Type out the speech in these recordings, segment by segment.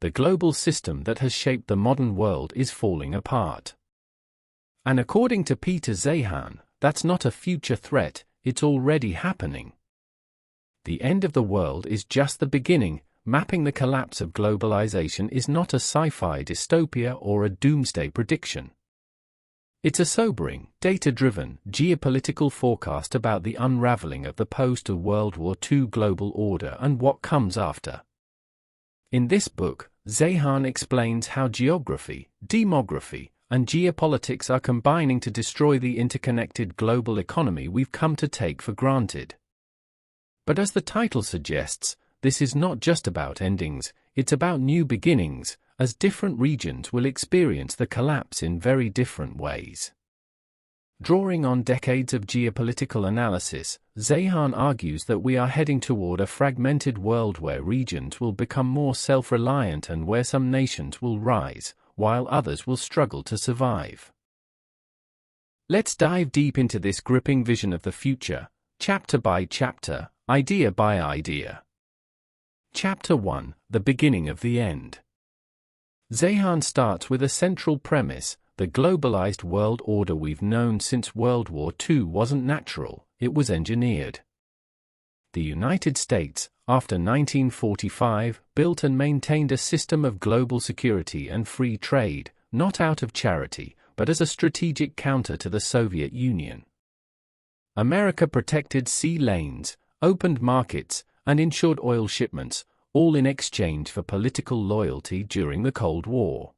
The global system that has shaped the modern world is falling apart. And according to Peter Zeihan, that's not a future threat, it's already happening. The end of the world is just the beginning. Mapping the collapse of globalization is not a sci-fi dystopia or a doomsday prediction. It's a sobering, data-driven, geopolitical forecast about the unraveling of the post-World War II global order and what comes after. In this book, Zeihan explains how geography, demography, and geopolitics are combining to destroy the interconnected global economy we've come to take for granted. But as the title suggests, this is not just about endings, it's about new beginnings, as different regions will experience the collapse in very different ways. Drawing on decades of geopolitical analysis, Zeihan argues that we are heading toward a fragmented world where regions will become more self-reliant and where some nations will rise, while others will struggle to survive. Let's dive deep into this gripping vision of the future, chapter by chapter, idea by idea. Chapter 1: The Beginning of the End. Zeihan starts with a central premise: the globalized world order we've known since World War II wasn't natural, it was engineered. The United States, after 1945, built and maintained a system of global security and free trade, not out of charity, but as a strategic counter to the Soviet Union. America protected sea lanes, opened markets, and ensured oil shipments, all in exchange for political loyalty during the Cold War.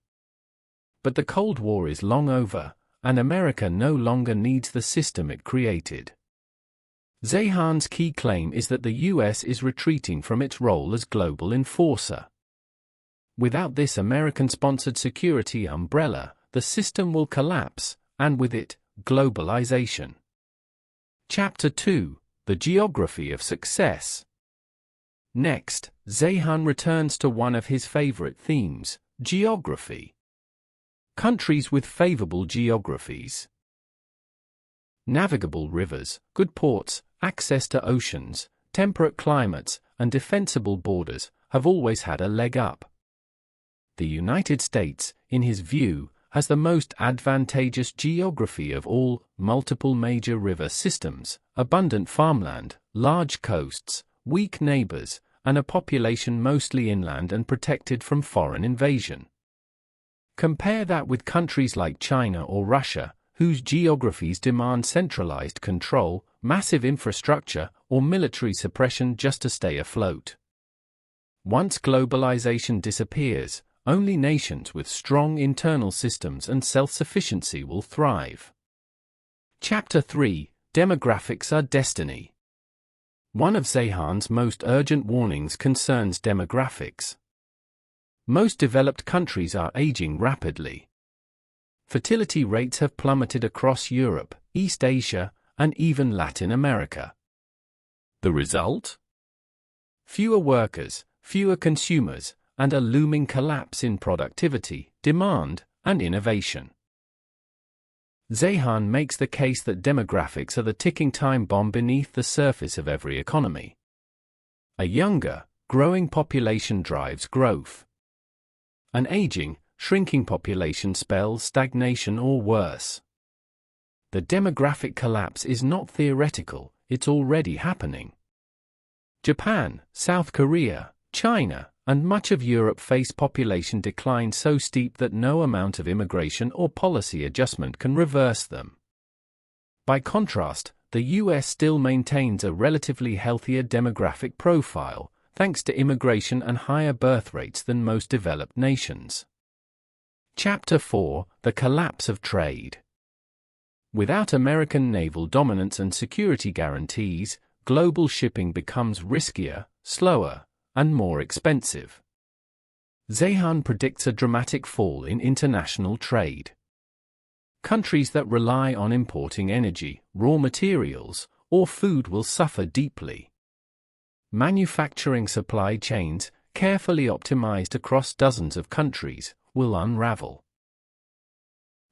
But the Cold War is long over, and America no longer needs the system it created. Zeihan's key claim is that the US is retreating from its role as global enforcer. Without this American-sponsored security umbrella, the system will collapse, and with it, globalization. Chapter 2: The Geography of Success. Next, Zeihan returns to one of his favorite themes: geography. Countries with favorable geographies. Navigable rivers, good ports, access to oceans, temperate climates, and defensible borders have always had a leg up. The United States, in his view, has the most advantageous geography of all: multiple major river systems, abundant farmland, large coasts, weak neighbors, and a population mostly inland and protected from foreign invasion. Compare that with countries like China or Russia, whose geographies demand centralized control, massive infrastructure, or military suppression just to stay afloat. Once globalization disappears, only nations with strong internal systems and self-sufficiency will thrive. Chapter 3: Demographics are Destiny. One of Zeihan's most urgent warnings concerns demographics. Most developed countries are aging rapidly. Fertility rates have plummeted across Europe, East Asia, and even Latin America. The result? Fewer workers, fewer consumers, and a looming collapse in productivity, demand, and innovation. Zeihan makes the case that demographics are the ticking time bomb beneath the surface of every economy. A younger, growing population drives growth. An aging, shrinking population spells stagnation or worse. The demographic collapse is not theoretical, it's already happening. Japan, South Korea, China, and much of Europe face population decline so steep that no amount of immigration or policy adjustment can reverse them. By contrast, the US still maintains a relatively healthier demographic profile, thanks to immigration and higher birth rates than most developed nations. Chapter 4: The Collapse of Trade. Without American naval dominance and security guarantees, global shipping becomes riskier, slower, and more expensive. Zeihan predicts a dramatic fall in international trade. Countries that rely on importing energy, raw materials, or food will suffer deeply. Manufacturing supply chains, carefully optimized across dozens of countries, will unravel.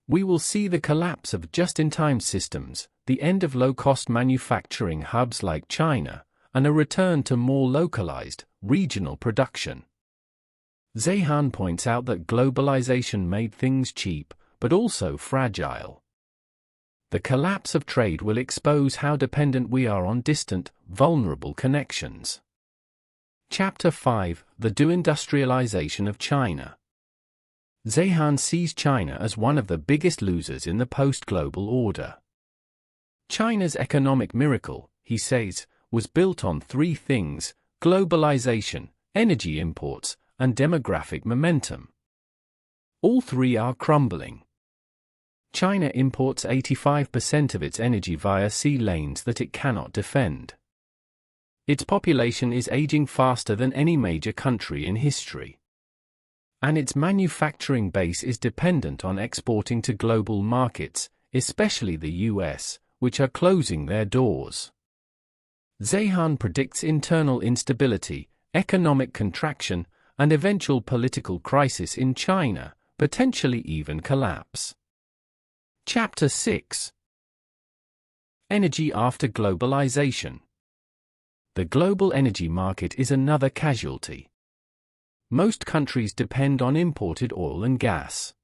We will see the collapse of just-in-time systems, the end of low-cost manufacturing hubs like China, and a return to more localized, regional production. Zeihan points out that globalization made things cheap, but also fragile. The collapse of trade will expose how dependent we are on distant, vulnerable connections. Chapter 5: The Deindustrialization of China. Zeihan sees China as one of the biggest losers in the post-global order. China's economic miracle, he says, was built on three things: globalization, energy imports, and demographic momentum. All three are crumbling. China imports 85% of its energy via sea lanes that it cannot defend. Its population is aging faster than any major country in history. And its manufacturing base is dependent on exporting to global markets, especially the US, which are closing their doors. Zeihan predicts internal instability, economic contraction, and eventual political crisis in China, potentially even collapse. Chapter 6: Energy after globalization. The global energy market is another casualty. Most countries depend on imported oil and gas.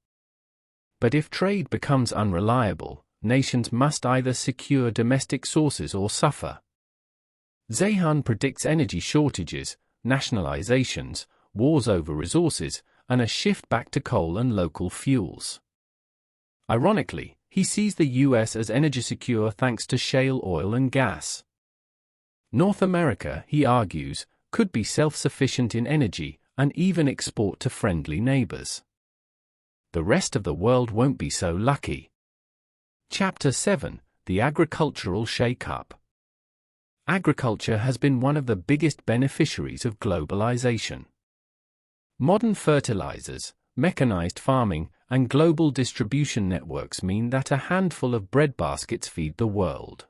But if trade becomes unreliable, nations must either secure domestic sources or suffer. Zeihan predicts energy shortages, nationalizations, wars over resources, and a shift back to coal and local fuels. Ironically, he sees the US as energy secure thanks to shale oil and gas. North America, he argues, could be self-sufficient in energy, and even export to friendly neighbors. The rest of the world won't be so lucky. Chapter 7: The Agricultural Shake-up. Agriculture has been one of the biggest beneficiaries of globalization. Modern fertilizers, mechanized farming, and global distribution networks mean that a handful of breadbaskets feed the world.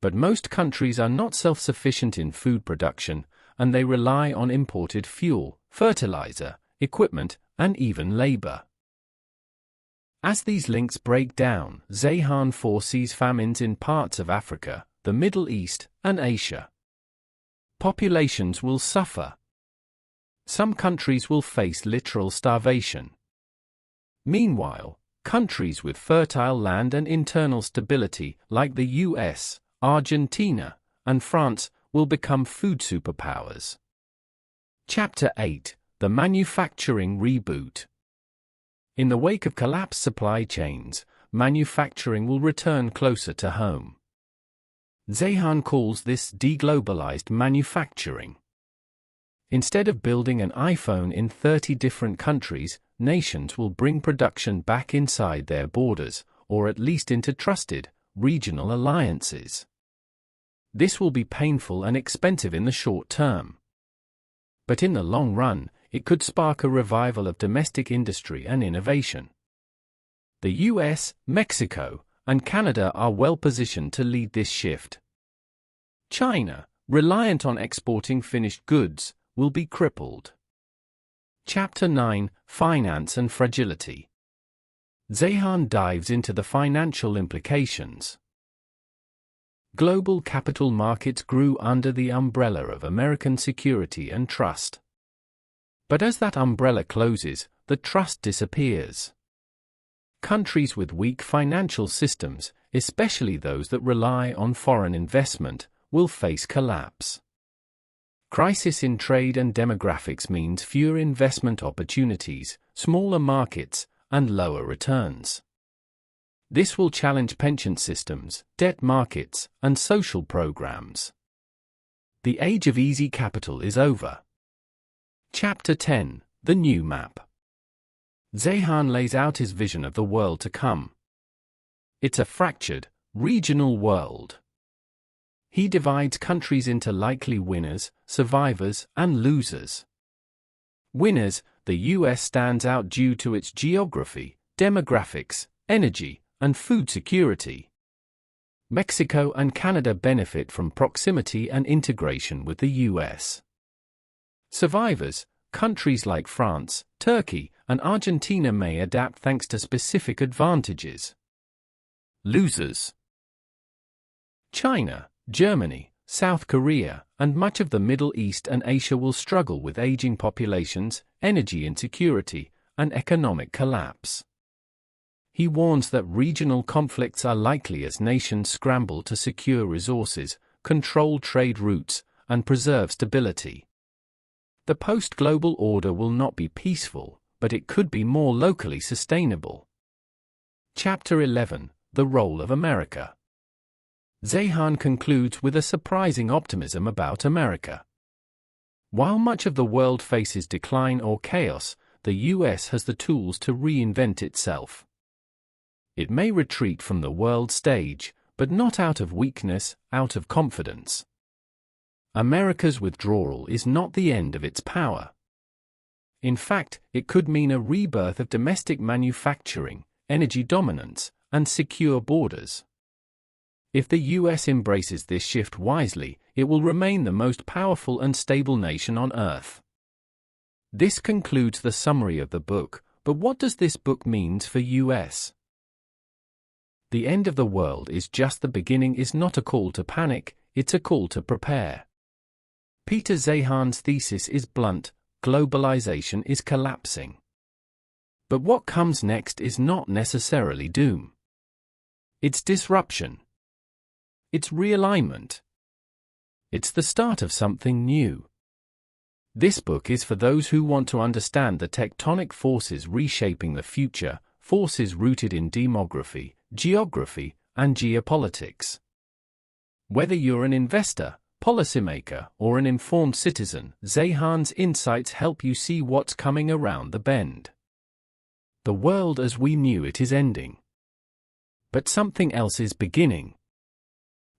But most countries are not self-sufficient in food production, and they rely on imported fuel, fertilizer, equipment, and even labor. As these links break down, Zeihan foresees famines in parts of Africa, the Middle East, and Asia. Populations will suffer. Some countries will face literal starvation. Meanwhile, countries with fertile land and internal stability, like the US, Argentina, and France, will become food superpowers. Chapter 8: The Manufacturing Reboot. In the wake of collapsed supply chains, manufacturing will return closer to home. Zeihan calls this deglobalized manufacturing. Instead of building an iPhone in 30 different countries, nations will bring production back inside their borders, or at least into trusted, regional alliances. This will be painful and expensive in the short term. But in the long run, it could spark a revival of domestic industry and innovation. The US, Mexico, and Canada are well positioned to lead this shift. China, reliant on exporting finished goods, will be crippled. Chapter 9: Finance and Fragility. Zeihan dives into the financial implications. Global capital markets grew under the umbrella of American security and trust. But as that umbrella closes, the trust disappears. Countries with weak financial systems, especially those that rely on foreign investment, will face collapse. Crisis in trade and demographics means fewer investment opportunities, smaller markets, and lower returns. This will challenge pension systems, debt markets, and social programs. The age of easy capital is over. Chapter 10: The New Map. Zeihan lays out his vision of the world to come. It's a fractured, regional world. He divides countries into likely winners, survivors, and losers. Winners: the US stands out due to its geography, demographics, energy, and food security. Mexico and Canada benefit from proximity and integration with the US. Survivors: countries like France, Turkey, and Argentina may adapt thanks to specific advantages. Losers: China, Germany, South Korea, and much of the Middle East and Asia will struggle with aging populations, energy insecurity, and economic collapse. He warns that regional conflicts are likely as nations scramble to secure resources, control trade routes, and preserve stability. The post-global order will not be peaceful, but it could be more locally sustainable. Chapter 11: The Role of America. Zeihan concludes with a surprising optimism about America. While much of the world faces decline or chaos, the US has the tools to reinvent itself. It may retreat from the world stage, but not out of weakness, out of confidence. America's withdrawal is not the end of its power. In fact, it could mean a rebirth of domestic manufacturing, energy dominance, and secure borders. If the US embraces this shift wisely, it will remain the most powerful and stable nation on Earth. This concludes the summary of the book, but what does this book mean for US? The end of the world is just the beginning is not a call to panic, it's a call to prepare. Peter Zeihan's thesis is blunt: globalization is collapsing. But what comes next is not necessarily doom. It's disruption. It's realignment. It's the start of something new. This book is for those who want to understand the tectonic forces reshaping the future, forces rooted in demography, geography, and geopolitics. Whether you're an investor, policymaker, or an informed citizen, Zeihan's insights help you see what's coming around the bend. The world as we knew it is ending. But something else is beginning.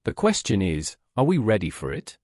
The question is, are we ready for it?